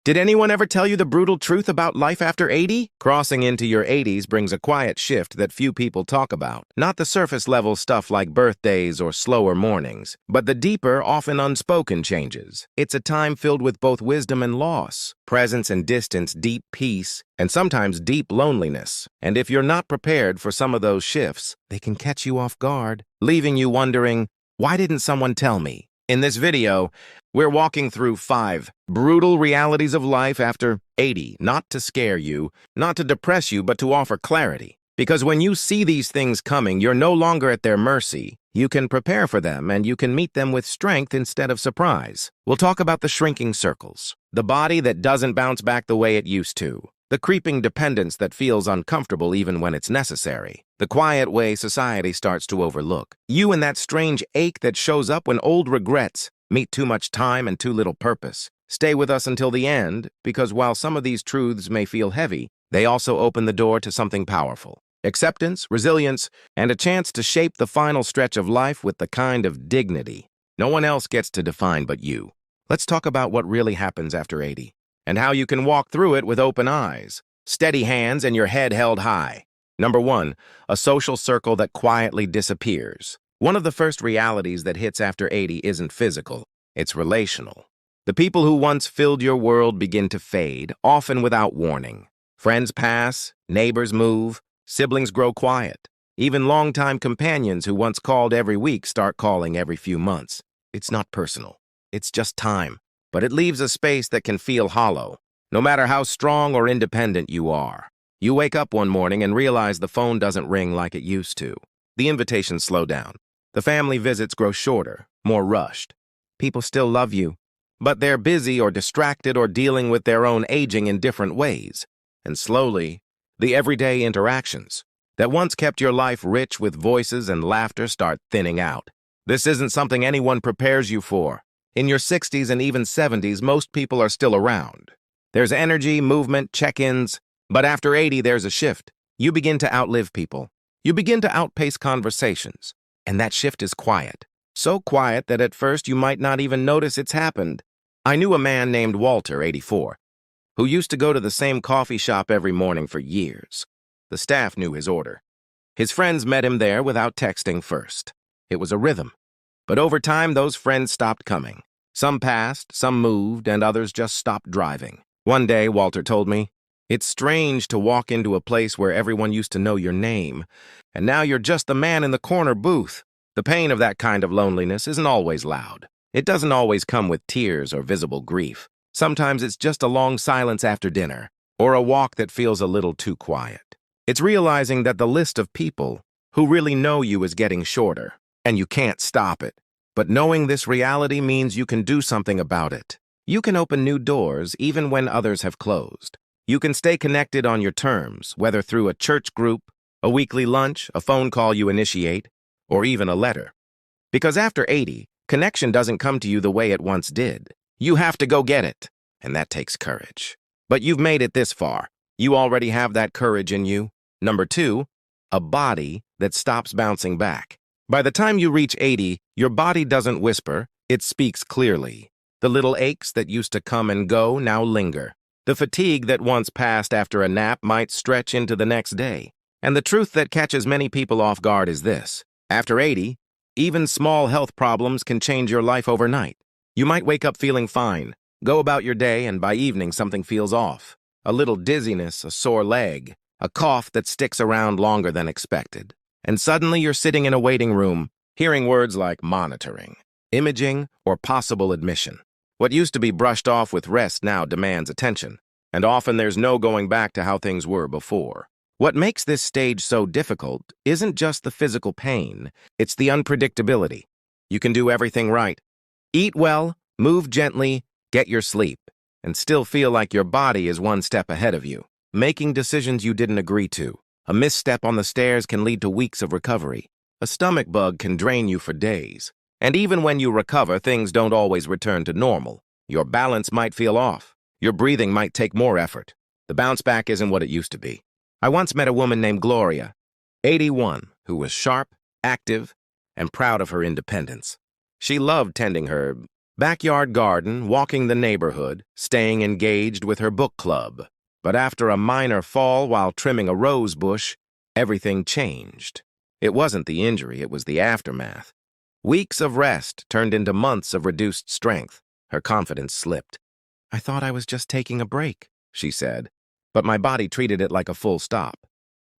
Did anyone ever tell you the brutal truth about life after 80? Crossing into your 80s brings a quiet shift that few people talk about. Not the surface-level stuff like birthdays or slower mornings, but the deeper, often unspoken changes. It's a time filled with both wisdom and loss, presence and distance, deep peace, and sometimes deep loneliness. And if you're not prepared for some of those shifts, they can catch you off guard, leaving you wondering, why didn't someone tell me? In this video, we're walking through 5 brutal realities of life after 80, not to scare you, not to depress you, but to offer clarity. Because when you see these things coming, you're no longer at their mercy. You can prepare for them, and you can meet them with strength instead of surprise. We'll talk about the shrinking circles, the body that doesn't bounce back the way it used to, the creeping dependence that feels uncomfortable even when it's necessary, the quiet way society starts to overlook, you and that strange ache that shows up when old regrets meet too much time and too little purpose. Stay with us until the end, because while some of these truths may feel heavy, they also open the door to something powerful. Acceptance, resilience, and a chance to shape the final stretch of life with the kind of dignity no one else gets to define but you. Let's talk about what really happens after 80, and how you can walk through it with open eyes, steady hands, and your head held high. Number 1, a social circle that quietly disappears. One of the first realities that hits after 80 isn't physical, it's relational. The people who once filled your world begin to fade, often without warning. Friends pass, neighbors move, siblings grow quiet. Even longtime companions who once called every week start calling every few months. It's not personal, it's just time. But it leaves a space that can feel hollow, no matter how strong or independent you are. You wake up one morning and realize the phone doesn't ring like it used to. The invitations slow down. The family visits grow shorter, more rushed. People still love you, but they're busy or distracted or dealing with their own aging in different ways. And slowly, the everyday interactions that once kept your life rich with voices and laughter start thinning out. This isn't something anyone prepares you for. In your 60s and even 70s, most people are still around. There's energy, movement, check-ins, but after 80, there's a shift. You begin to outlive people. You begin to outpace conversations. And that shift is quiet. So quiet that at first you might not even notice it's happened. I knew a man named Walter, 84, who used to go to the same coffee shop every morning for years. The staff knew his order. His friends met him there without texting first. It was a rhythm. But over time, those friends stopped coming. Some passed, some moved, and others just stopped driving. One day, Walter told me, "It's strange to walk into a place where everyone used to know your name, and now you're just the man in the corner booth." The pain of that kind of loneliness isn't always loud. It doesn't always come with tears or visible grief. Sometimes it's just a long silence after dinner, or a walk that feels a little too quiet. It's realizing that the list of people who really know you is getting shorter, and you can't stop it. But knowing this reality means you can do something about it. You can open new doors even when others have closed. You can stay connected on your terms, whether through a church group, a weekly lunch, a phone call you initiate, or even a letter. Because after 80, connection doesn't come to you the way it once did. You have to go get it, and that takes courage. But you've made it this far. You already have that courage in you. Number 2, a body that stops bouncing back. By the time you reach 80, your body doesn't whisper, it speaks clearly. The little aches that used to come and go now linger. The fatigue that once passed after a nap might stretch into the next day. And the truth that catches many people off guard is this. After 80, even small health problems can change your life overnight. You might wake up feeling fine, go about your day, and by evening something feels off. A little dizziness, a sore leg, a cough that sticks around longer than expected. And suddenly you're sitting in a waiting room, hearing words like monitoring, imaging, or possible admission. What used to be brushed off with rest now demands attention, and often there's no going back to how things were before. What makes this stage so difficult isn't just the physical pain, it's the unpredictability. You can do everything right. Eat well, move gently, get your sleep, and still feel like your body is one step ahead of you, making decisions you didn't agree to. A misstep on the stairs can lead to weeks of recovery. A stomach bug can drain you for days. And even when you recover, things don't always return to normal. Your balance might feel off. Your breathing might take more effort. The bounce back isn't what it used to be. I once met a woman named Gloria, 81, who was sharp, active, and proud of her independence. She loved tending her Backyard garden, walking the neighborhood, staying engaged with her book club. But after a minor fall while trimming a rose bush, everything changed. It wasn't the injury, it was the aftermath. Weeks of rest turned into months of reduced strength. Her confidence slipped. "I thought I was just taking a break," she said, but my body treated it like a full stop.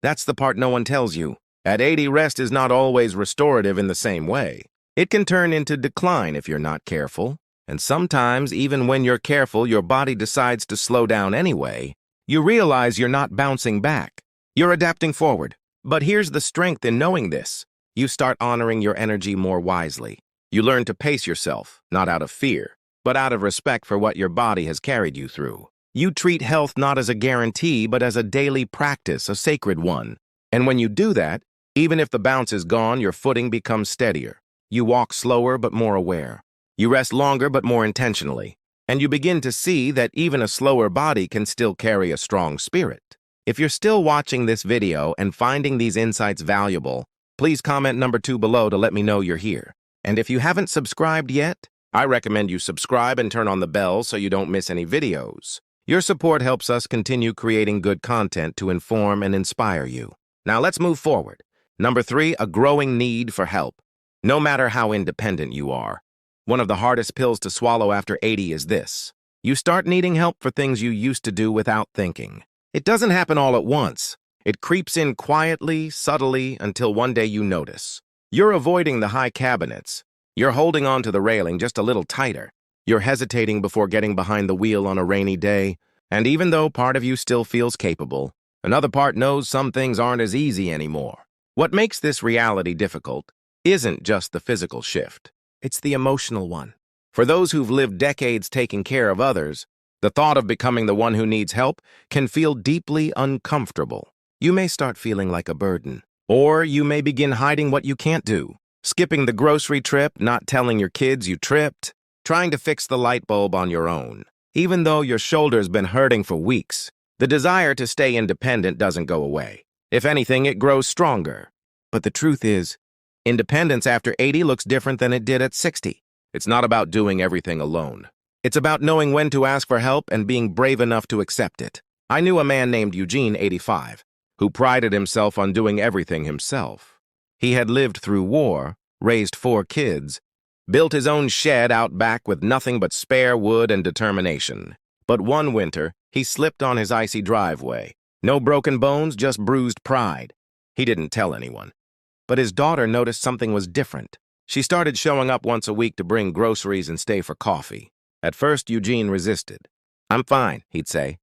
That's the part no one tells you. At 80, rest is not always restorative in the same way. It can turn into decline if you're not careful, and sometimes, even when you're careful, your body decides to slow down anyway. You realize you're not bouncing back. You're adapting forward. But here's the strength in knowing this. You start honoring your energy more wisely. You learn to pace yourself, not out of fear, but out of respect for what your body has carried you through. You treat health not as a guarantee, but as a daily practice, a sacred one. And when you do that, even if the bounce is gone, your footing becomes steadier. You walk slower but more aware. You rest longer but more intentionally. And you begin to see that even a slower body can still carry a strong spirit. If you're still watching this video and finding these insights valuable, please comment number 2 below to let me know you're here. And if you haven't subscribed yet, I recommend you subscribe and turn on the bell so you don't miss any videos. Your support helps us continue creating good content to inform and inspire you. Now let's move forward. Number 3, a growing need for help. No matter how independent you are, one of the hardest pills to swallow after 80 is this. You start needing help for things you used to do without thinking. It doesn't happen all at once. It creeps in quietly, subtly, until one day you notice. You're avoiding the high cabinets. You're holding on to the railing just a little tighter. You're hesitating before getting behind the wheel on a rainy day. And even though part of you still feels capable, another part knows some things aren't as easy anymore. What makes this reality difficult isn't just the physical shift. It's the emotional one. For those who've lived decades taking care of others, the thought of becoming the one who needs help can feel deeply uncomfortable. You may start feeling like a burden, or you may begin hiding what you can't do. Skipping the grocery trip, not telling your kids you tripped, trying to fix the light bulb on your own. Even though your shoulder's been hurting for weeks, the desire to stay independent doesn't go away. If anything, it grows stronger. But the truth is, independence after 80 looks different than it did at 60. It's not about doing everything alone. It's about knowing when to ask for help and being brave enough to accept it. I knew a man named Eugene, 85, who prided himself on doing everything himself. He had lived through war, raised 4 kids, built his own shed out back with nothing but spare wood and determination. But one winter, he slipped on his icy driveway. No broken bones, just bruised pride. He didn't tell anyone. But his daughter noticed something was different. She started showing up once a week to bring groceries and stay for coffee. At first, Eugene resisted. "I'm fine," he'd say.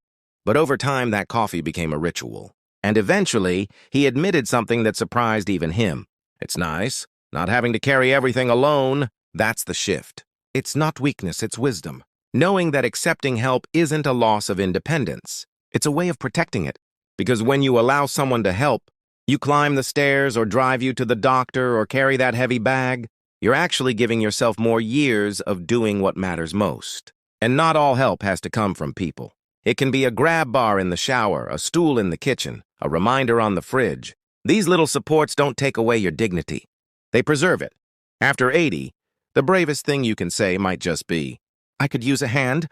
But over time, that coffee became a ritual. And eventually, he admitted something that surprised even him. "It's nice, not having to carry everything alone." That's the shift. It's not weakness, it's wisdom. Knowing that accepting help isn't a loss of independence. It's a way of protecting it. Because when you allow someone to help, you climb the stairs or drive you to the doctor or carry that heavy bag, you're actually giving yourself more years of doing what matters most. And not all help has to come from people. It can be a grab bar in the shower, a stool in the kitchen, a reminder on the fridge. These little supports don't take away your dignity. They preserve it. After 80, the bravest thing you can say might just be, "I could use a hand,"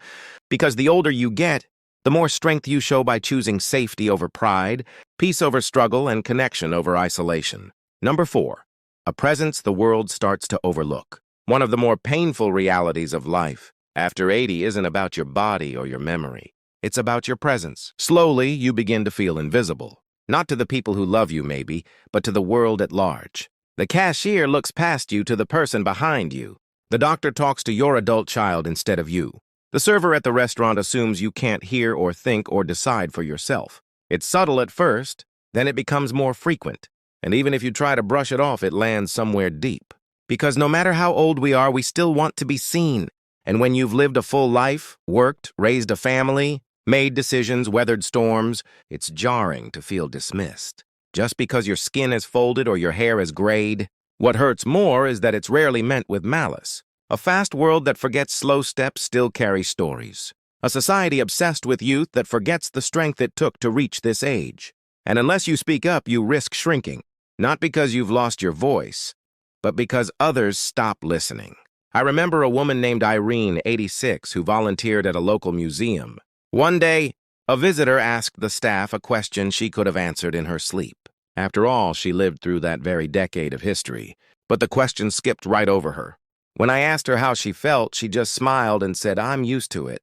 because the older you get, the more strength you show by choosing safety over pride, peace over struggle, and connection over isolation. Number 4, a presence the world starts to overlook. One of the more painful realities of life after 80 isn't about your body or your memory. It's about your presence. Slowly, you begin to feel invisible. Not to the people who love you, maybe, but to the world at large. The cashier looks past you to the person behind you. The doctor talks to your adult child instead of you. The server at the restaurant assumes you can't hear or think or decide for yourself. It's subtle at first, then it becomes more frequent. And even if you try to brush it off, it lands somewhere deep. Because no matter how old we are, we still want to be seen. And when you've lived a full life, worked, raised a family, made decisions, weathered storms, it's jarring to feel dismissed. Just because your skin is folded or your hair is grayed. What hurts more is that it's rarely meant with malice. A fast world that forgets slow steps still carries stories. A society obsessed with youth that forgets the strength it took to reach this age. And unless you speak up, you risk shrinking. Not because you've lost your voice, but because others stop listening. I remember a woman named Irene, 86, who volunteered at a local museum. One day, a visitor asked the staff a question she could have answered in her sleep. After all, she lived through that very decade of history, but the question skipped right over her. When I asked her how she felt, she just smiled and said, "I'm used to it."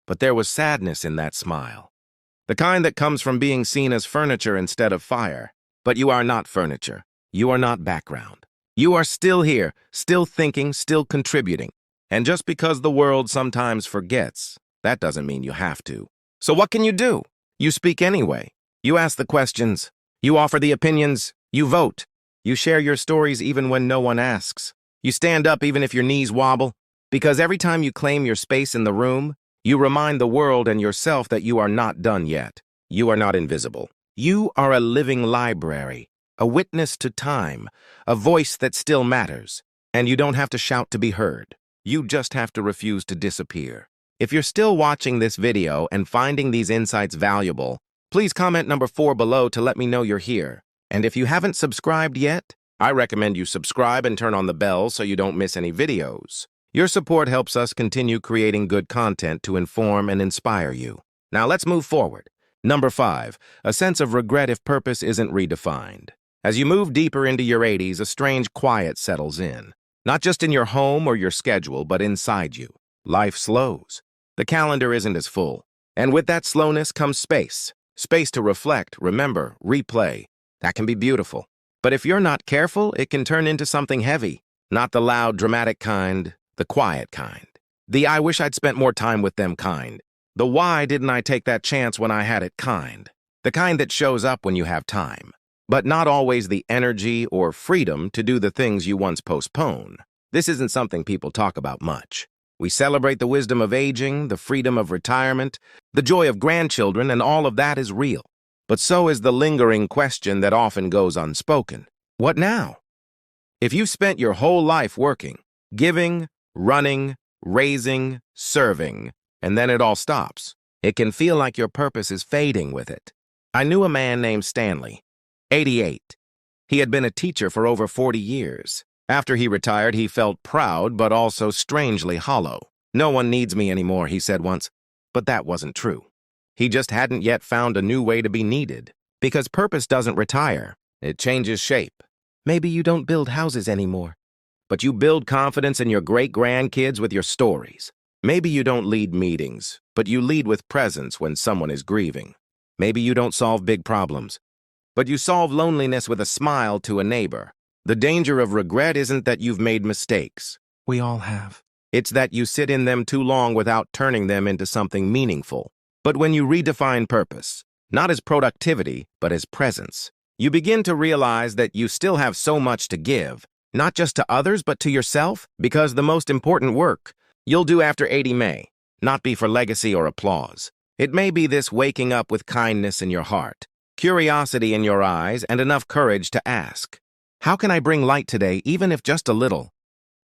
But there was sadness in that smile. The kind that comes from being seen as furniture instead of fire. But you are not furniture. You are not background. You are still here, still thinking, still contributing. And just because the world sometimes forgets, that doesn't mean you have to. So what can you do? You speak anyway. You ask the questions. You offer the opinions. You vote. You share your stories even when no one asks. You stand up even if your knees wobble. Because every time you claim your space in the room, you remind the world and yourself that you are not done yet. You are not invisible. You are a living library, a witness to time, a voice that still matters. And you don't have to shout to be heard. You just have to refuse to disappear. If you're still watching this video and finding these insights valuable, please comment number 4 below to let me know you're here. And if you haven't subscribed yet, I recommend you subscribe and turn on the bell so you don't miss any videos. Your support helps us continue creating good content to inform and inspire you. Now let's move forward. Number 5, a sense of regret if purpose isn't redefined. As you move deeper into your 80s, a strange quiet settles in. Not just in your home or your schedule, but inside you. Life slows. The calendar isn't as full. And with that slowness comes space. Space to reflect, remember, replay. That can be beautiful. But if you're not careful, it can turn into something heavy. Not the loud, dramatic kind, the quiet kind. The "I wish I'd spent more time with them" kind. The "why didn't I take that chance when I had it" kind. The kind that shows up when you have time, but not always the energy or freedom to do the things you once postponed. This isn't something people talk about much. We celebrate the wisdom of aging, the freedom of retirement, the joy of grandchildren, and all of that is real. But so is the lingering question that often goes unspoken. What now? If you've spent your whole life working, giving, running, raising, serving, and then it all stops, it can feel like your purpose is fading with it. I knew a man named Stanley, 88. He had been a teacher for over 40 years. After he retired, he felt proud, but also strangely hollow. "No one needs me anymore," he said once. But that wasn't true. He just hadn't yet found a new way to be needed. Because purpose doesn't retire. It changes shape. Maybe you don't build houses anymore, but you build confidence in your great-grandkids with your stories. Maybe you don't lead meetings, but you lead with presence when someone is grieving. Maybe you don't solve big problems, but you solve loneliness with a smile to a neighbor. The danger of regret isn't that you've made mistakes. We all have. It's that you sit in them too long without turning them into something meaningful. But when you redefine purpose, not as productivity, but as presence, you begin to realize that you still have so much to give, not just to others, but to yourself, because the most important work you'll do after 80 may not be for legacy or applause. It may be this waking up with kindness in your heart, curiosity in your eyes, and enough courage to ask, "How can I bring light today, even if just a little?"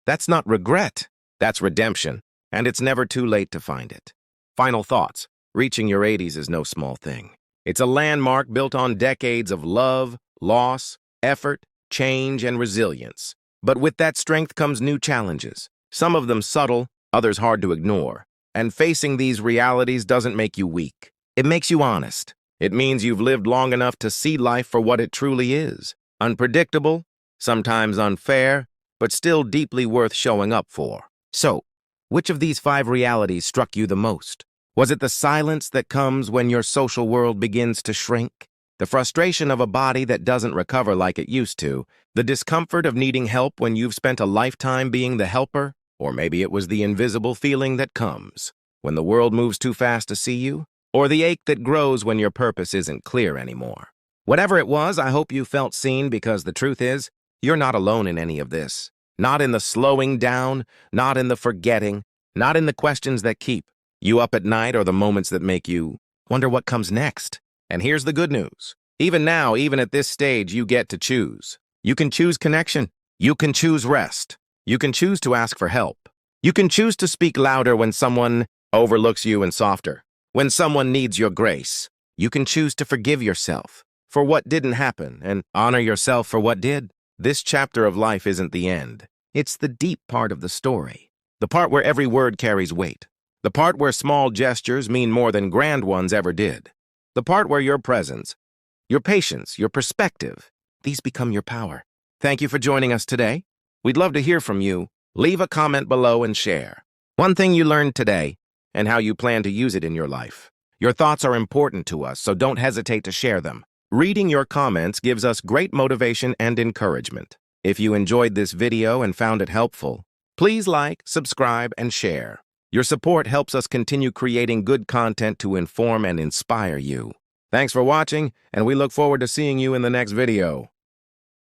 That's not regret. That's redemption, and it's never too late to find it. Final thoughts. Reaching your 80s is no small thing. It's a landmark built on decades of love, loss, effort, change, and resilience. But with that strength comes new challenges, some of them subtle, others hard to ignore. And facing these realities doesn't make you weak. It makes you honest. It means you've lived long enough to see life for what it truly is. Unpredictable, sometimes unfair, but still deeply worth showing up for. So, which of these 5 realities struck you the most? Was it the silence that comes when your social world begins to shrink? The frustration of a body that doesn't recover like it used to? The discomfort of needing help when you've spent a lifetime being the helper? Or maybe it was the invisible feeling that comes when the world moves too fast to see you? Or the ache that grows when your purpose isn't clear anymore? Whatever it was, I hope you felt seen, because the truth is, you're not alone in any of this. Not in the slowing down, not in the forgetting, not in the questions that keep you up at night, or the moments that make you wonder what comes next. And here's the good news. Even now, even at this stage, you get to choose. You can choose connection. You can choose rest. You can choose to ask for help. You can choose to speak louder when someone overlooks you, and softer when someone needs your grace. You can choose to forgive yourself for what didn't happen and honor yourself for what did. This chapter of life isn't the end. It's the deep part of the story, the part where every word carries weight, the part where small gestures mean more than grand ones ever did, the part where your presence, your patience, your perspective, these become your power. Thank you for joining us today. We'd love to hear from you. Leave a comment below and share one thing you learned today and how you plan to use it in your life. Your thoughts are important to us, so don't hesitate to share them. Reading your comments gives us great motivation and encouragement. If you enjoyed this video and found it helpful, please like, subscribe, and share. Your support helps us continue creating good content to inform and inspire you. Thanks for watching, and we look forward to seeing you in the next video.